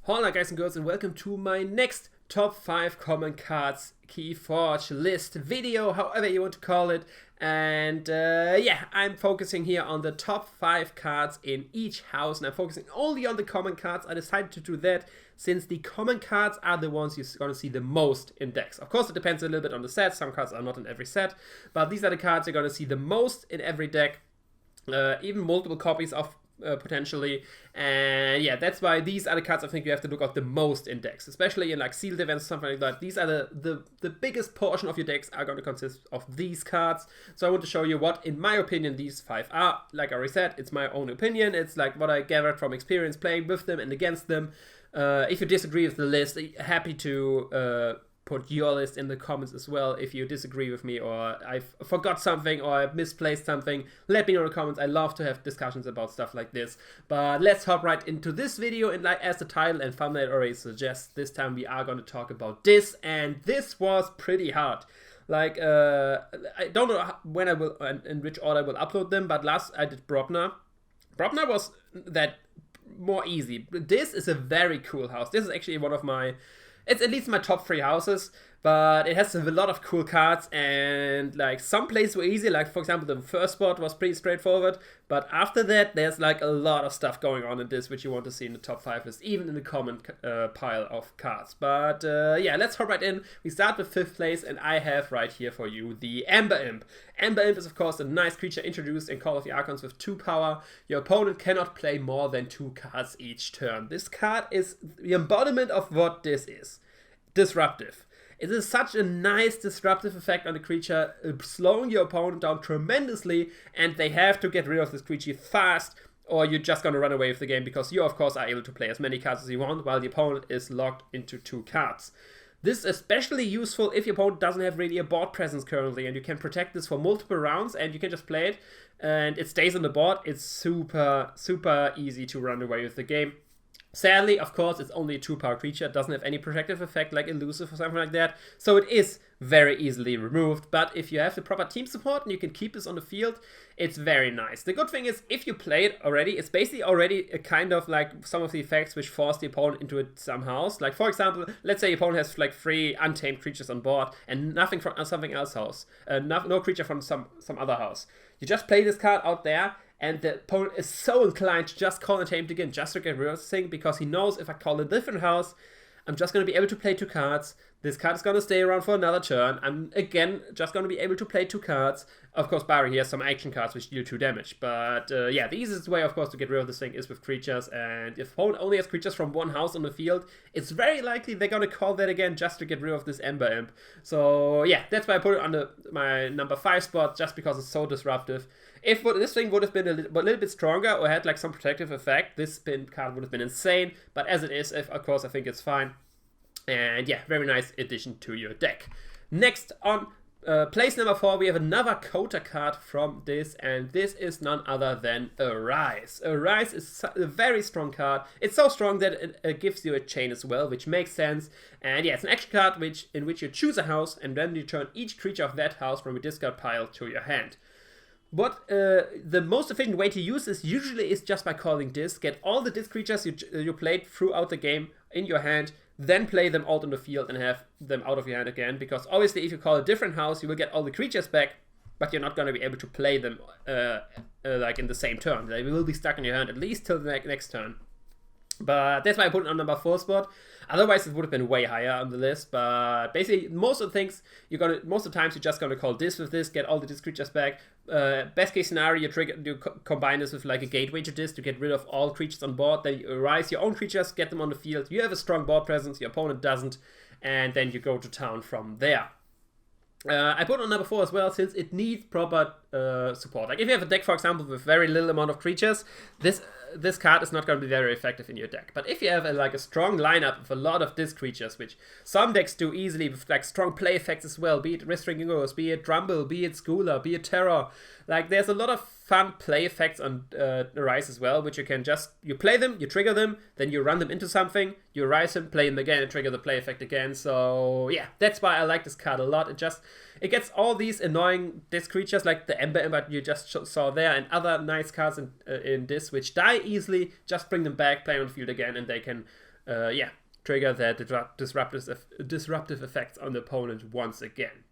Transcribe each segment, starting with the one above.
Hola guys and girls, and welcome to my next top 5 common cards Keyforge list video, however you want to call it. And yeah, I'm focusing here on the top 5 cards in each house, and I'm focusing only on the common cards. I decided to do that since the common cards are the ones you're going to see the most in decks. Of course, it depends a little bit on the set. Some cards are not in every set, but these are the cards you're going to see the most in every deck, even multiple copies of potentially. And yeah, that's why these are the cards I think you have to look at the most in decks, especially in like sealed events, something like that. These are the biggest portion of your decks are going to consist of these cards. So I want to show you what, in my opinion, these 5 are. Like I already said, it's my own opinion. It's like what I gathered from experience playing with them and against them. If you disagree with the list, happy to put your list in the comments as well. If you disagree with me, or I forgot something, or I misplaced something, let me know in the comments. I love to have discussions about stuff like this. But let's hop right into this video, and like as the title and thumbnail already suggests, this time we are going to talk about this, and this was pretty hard. Like, I don't know when I will, in which order I will upload them, but last I did Brobner. Brobner was that more easy. This is a very cool house. This is actually one of my, it's at least my top 3 houses, but it has a lot of cool cards, and like some places were easy, like for example the first spot was pretty straightforward, but after that there's like a lot of stuff going on in this which you want to see in the top 5 list, even in the common pile of cards. But yeah, let's hop right in. We start with 5th place, and I have right here for you the Ember Imp. Ember Imp is of course a nice creature introduced in Call of the Archons with 2 power. Your opponent cannot play more than 2 cards each turn. This card is the embodiment of what this is. Disruptive. It is such a nice disruptive effect on the creature, slowing your opponent down tremendously, and they have to get rid of this creature fast, or you're just going to run away with the game, because you of course are able to play as many cards as you want while the opponent is locked into 2 cards. This is especially useful if your opponent doesn't have really a board presence currently, and you can protect this for multiple rounds, and you can just play it and it stays on the board. It's super easy to run away with the game. Sadly, of course, it's only a 2-power creature. It doesn't have any protective effect like Elusive or something like that, so it is very easily removed. But if you have the proper team support and you can keep this on the field, it's very nice. The good thing is, if you play it already, it's basically already a kind of like some of the effects which force the opponent into it somehow. Like for example, let's say your opponent has like 3 untamed creatures on board and nothing from something else house, no creature from some other house. You just play this card out there, and the opponent is so inclined to just call Untamed again, just to get rid of this thing, because he knows if I call a different house, I'm just going to be able to play 2 cards. This card is going to stay around for another turn. I'm, again, just going to be able to play 2 cards. Of course, barring he has some action cards which deal 2 damage. But yeah, the easiest way, of course, to get rid of this thing is with creatures. And if opponent only has creatures from 1 house on the field, it's very likely they're going to call that again just to get rid of this Ember Imp. So yeah, that's why I put it on my number 5 spot, just because it's so disruptive. If this thing would have been a little bit stronger or had like some protective effect, this spin card would have been insane. But as it is, of course, I think it's fine. And yeah, very nice addition to your deck. Next on place number 4, we have another counter card from this, and this is none other than Arise. Arise is a very strong card. It's so strong that it gives you a chain as well, which makes sense. And yeah, it's an action card in which you choose a house, and then you turn each creature of that house from a discard pile to your hand. What the most efficient way to use this usually is just by calling Disc. Get all the Disc creatures you played throughout the game in your hand, then play them out on the field and have them out of your hand again. Because obviously, if you call a different house, you will get all the creatures back, but you're not going to be able to play them like in the same turn. They will be stuck in your hand at least till the next turn. But that's why I put it on number 4 spot. Otherwise, it would have been way higher on the list. But basically, most of the times you're just gonna call this with this, get all the disc creatures back. Best case scenario, you combine this with like a gateway to this to get rid of all creatures on board. Then you Arise your own creatures, get them on the field. You have a strong board presence, your opponent doesn't, and then you go to town from there. I put it on number 4 as well, since it needs proper support. Like if you have a deck, for example, with very little amount of creatures, this card is not going to be very effective in your deck. But if you have a strong lineup with a lot of disc creatures, which some decks do easily with like strong play effects as well, be it Restricting Ghost, be it Drumble, be it Schooler, be it Terror. Like there's a lot of fun play effects on Arise as well, which you play them, you trigger them, then you run them into something, you Arise them, play them again, and trigger the play effect again. So yeah, that's why I like this card a lot. It gets all these annoying disc creatures like the Ember you just saw there, and other nice cards in this which die easily. Just bring them back, play on the field again, and they can yeah, trigger that disruptive effects on the opponent once again.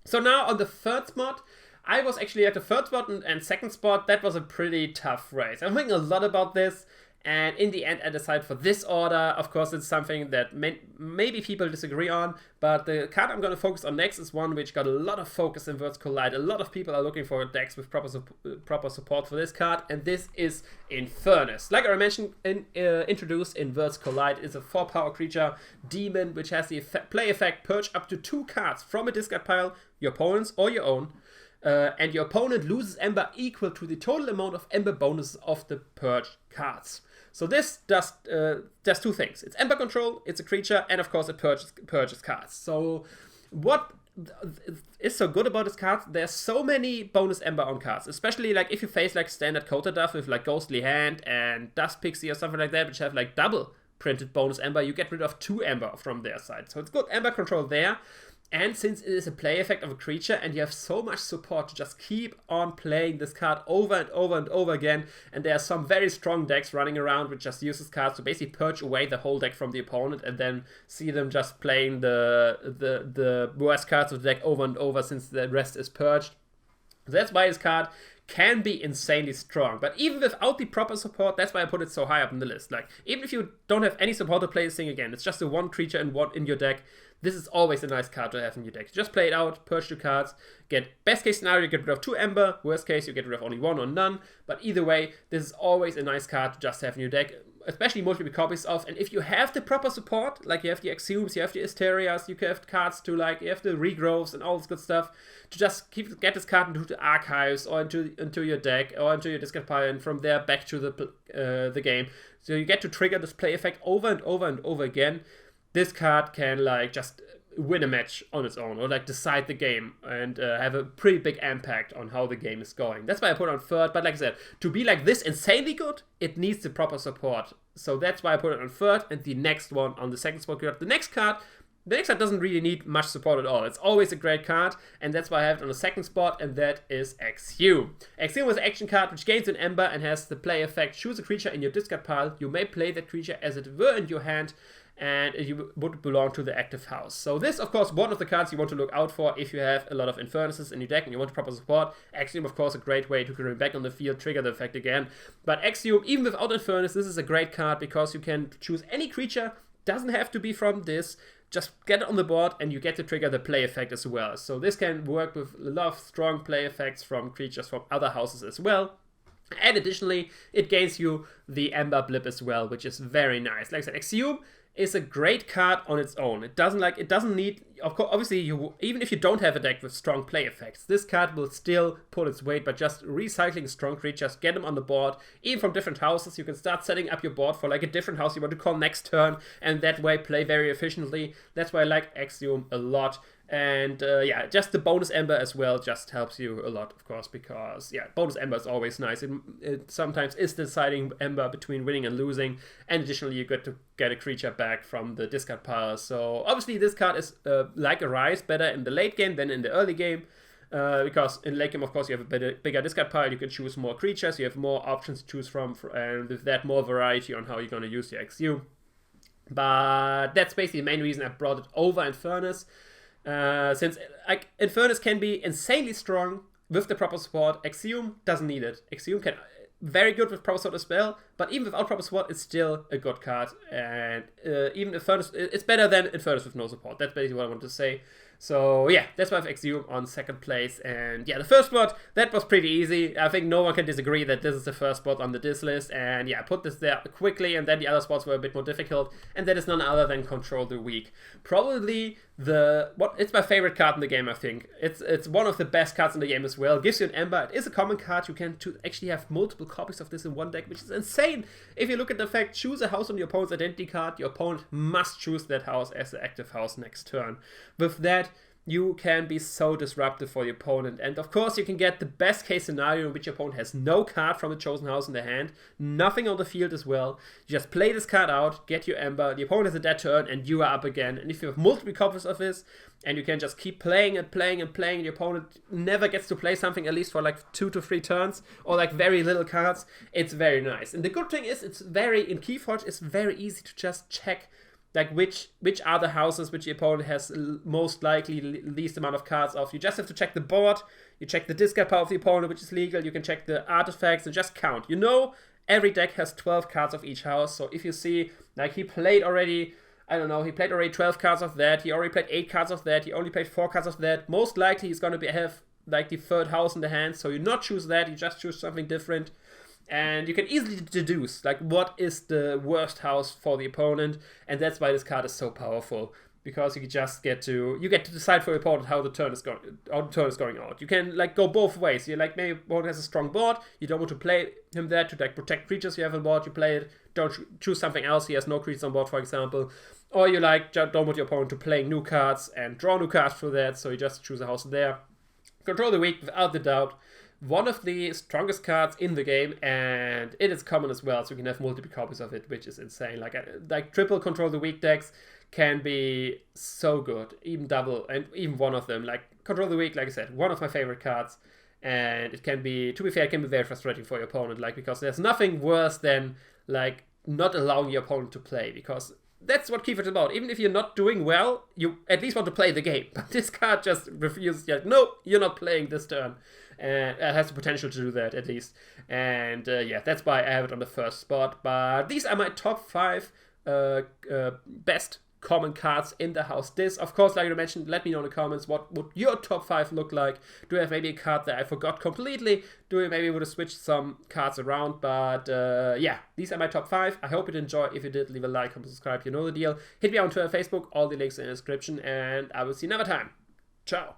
So now on the third spot, I was actually at the third spot and second spot. That was a pretty tough race. I'm thinking a lot about this, and in the end I decided for this order. Of course, it's something that maybe people disagree on, but the card I'm going to focus on next is one which got a lot of focus in Worlds Collide. A lot of people are looking for decks with proper support for this card, and this is Infernus. Like I mentioned, introduced in Worlds Collide, is a 4-power creature demon which has the play effect purge up to 2 cards from a discard pile, your opponent's or your own. And your opponent loses Ember equal to the total amount of Ember bonuses of the purged cards. So this does 2 things. It's Ember control, it's a creature, and of course it purges cards. So what is so good about this card? There's so many bonus Ember on cards, especially like if you face like standard Counter Duff with like Ghostly Hand and Dust Pixie or something like that, which have like double printed bonus Ember, you get rid of 2 Ember from their side. So it's good Ember control there. And since it is a play effect of a creature and you have so much support to just keep on playing this card over and over and over again, and there are some very strong decks running around which just use this card to basically purge away the whole deck from the opponent and then see them just playing the worst cards of the deck over and over since the rest is purged. That's why this card can be insanely strong. But even without the proper support, that's why I put it so high up in the list. Like, even if you don't have any support to play this thing again, it's just the one creature in your deck, this is always a nice card to have in your deck. Just play it out, purge 2 cards, best case scenario, you get rid of 2 Ember, worst case, you get rid of only 1 or none. But either way, this is always a nice card to just have in your deck, especially multiple copies of. And if you have the proper support, like you have the Axioms, you have the Asterias, you have cards to like, you have the Regrowths and all this good stuff, to just get this card into the archives or into your deck or into your discard pile, and from there back to the game. So you get to trigger this play effect over and over and over again. This card can like just win a match on its own or like decide the game and have a pretty big impact on how the game is going. That's why I put it on third. But like I said, to be like this insanely good, it needs the proper support. So that's why I put it on third, and the next one on the second spot. The next card doesn't really need much support at all. It's always a great card, and that's why I have it on the second spot, and that is Axiom. Axiom is an action card which gains an Ember and has the play effect: choose a creature in your discard pile. You may play that creature as it were in your hand, and you would belong to the active house. So this, of course, one of the cards you want to look out for if you have a lot of Infernuses in your deck and you want proper support. Axiom, of course, a great way to bring back on the field, trigger the effect again. But Axiom, even without Infernus, this is a great card because you can choose any creature, doesn't have to be from this, just get it on the board and you get to trigger the play effect as well. So this can work with a lot of strong play effects from creatures from other houses as well. And additionally, it gains you the Ember blip as well, which is very nice. Like I said, Axiom is a great card on its own. It doesn't need, of course, obviously, even if you don't have a deck with strong play effects, this card will still pull its weight by just recycling strong creatures, get them on the board, even from different houses. You can start setting up your board for like a different house you want to call next turn, and that way play very efficiently. That's why I like Axiom a lot. And yeah, just the bonus Ember as well just helps you a lot, of course, because yeah, bonus Ember is always nice. It sometimes is the deciding Ember between winning and losing, and additionally you get to get a creature back from the discard pile. So obviously this card is like a Rise, better in the late game than in the early game, because in late game, of course, you have a bigger discard pile, you can choose more creatures, you have more options to choose from, and with that more variety on how you're going to use your Axiom. But that's basically the main reason I brought it over Infernus. Since like Infernus can be insanely strong with the proper support, Axiom doesn't need it. Axiom can very good with proper support as well, but even without proper support, it's still a good card. And even Infernus, it's better than Infernus with no support. That's basically what I want to say. So yeah, that's why I have Axiom on second place. And yeah, the first spot, that was pretty easy. I think no one can disagree that this is the first spot on the diss list. And yeah, I put this there quickly, and then the other spots were a bit more difficult. And that is none other than Control the Weak. Probably it's my favorite card in the game, I think. It's one of the best cards in the game as well. Gives you an Ember. It is a common card. You can actually have multiple copies of this in one deck, which is insane. If you look at the fact, choose a house on your opponent's identity card. Your opponent must choose that house as the active house next turn. With that, you can be so disruptive for the opponent. And of course, you can get the best case scenario in which your opponent has no card from the chosen house in their hand, nothing on the field as well. You just play this card out, get your Ember, the opponent has a dead turn, and you are up again. And if you have multiple copies of this, and you can just keep playing and playing and playing, and your opponent never gets to play something at least for like 2 to 3 turns, or like very little cards, it's very nice. And the good thing is, in Keyforge, it's very easy to just check like which are the houses which the opponent has most likely least amount of cards of. You just have to check the board, you check the discard power of the opponent, which is legal, you can check the artifacts and just count. You know, every deck has 12 cards of each house, so if you see, like he played already, I don't know, he played already 12 cards of that, he already played 8 cards of that, he only played 4 cards of that, most likely he's going to have like the third house in the hand, so you not choose that, you just choose something different. And you can easily deduce, like, what is the worst house for the opponent, and that's why this card is so powerful, because you just get to decide for your opponent how the turn is going out. You can like go both ways. You like, maybe your opponent has a strong board, you don't want to play him there to like protect creatures you have on board, you play it, don't choose something else, he has no creatures on board, for example, or you like don't want your opponent to play new cards and draw new cards for that, so you just choose a house there. Control the Weak, without the doubt, one of the strongest cards in the game, and it is common as well, so you can have multiple copies of it, which is insane. Like triple Control the Weak decks can be so good, even double, and even one of them. Like Control the Weak, like I said, one of my favorite cards, and it can be, to be fair, it can be very frustrating for your opponent, like, because there's nothing worse than like not allowing your opponent to play, because that's what Keyforge is about. Even if you're not doing well, you at least want to play the game. But this card just refuses. Like, no, you're not playing this turn. And it has the potential to do that, at least. And yeah, that's why I have it on the first spot. But these are my top 5 best common cards in the house. This, of course, like I mentioned, let me know in the comments, what would your top 5 look like? Do you have maybe a card that I forgot completely? Do you maybe would have switched some cards around? But yeah, these are my top 5. I hope you enjoyed. If you did, leave a like, comment, subscribe, you know the deal. Hit me on Twitter, Facebook, all the links in the description, and I will see you another time. Ciao.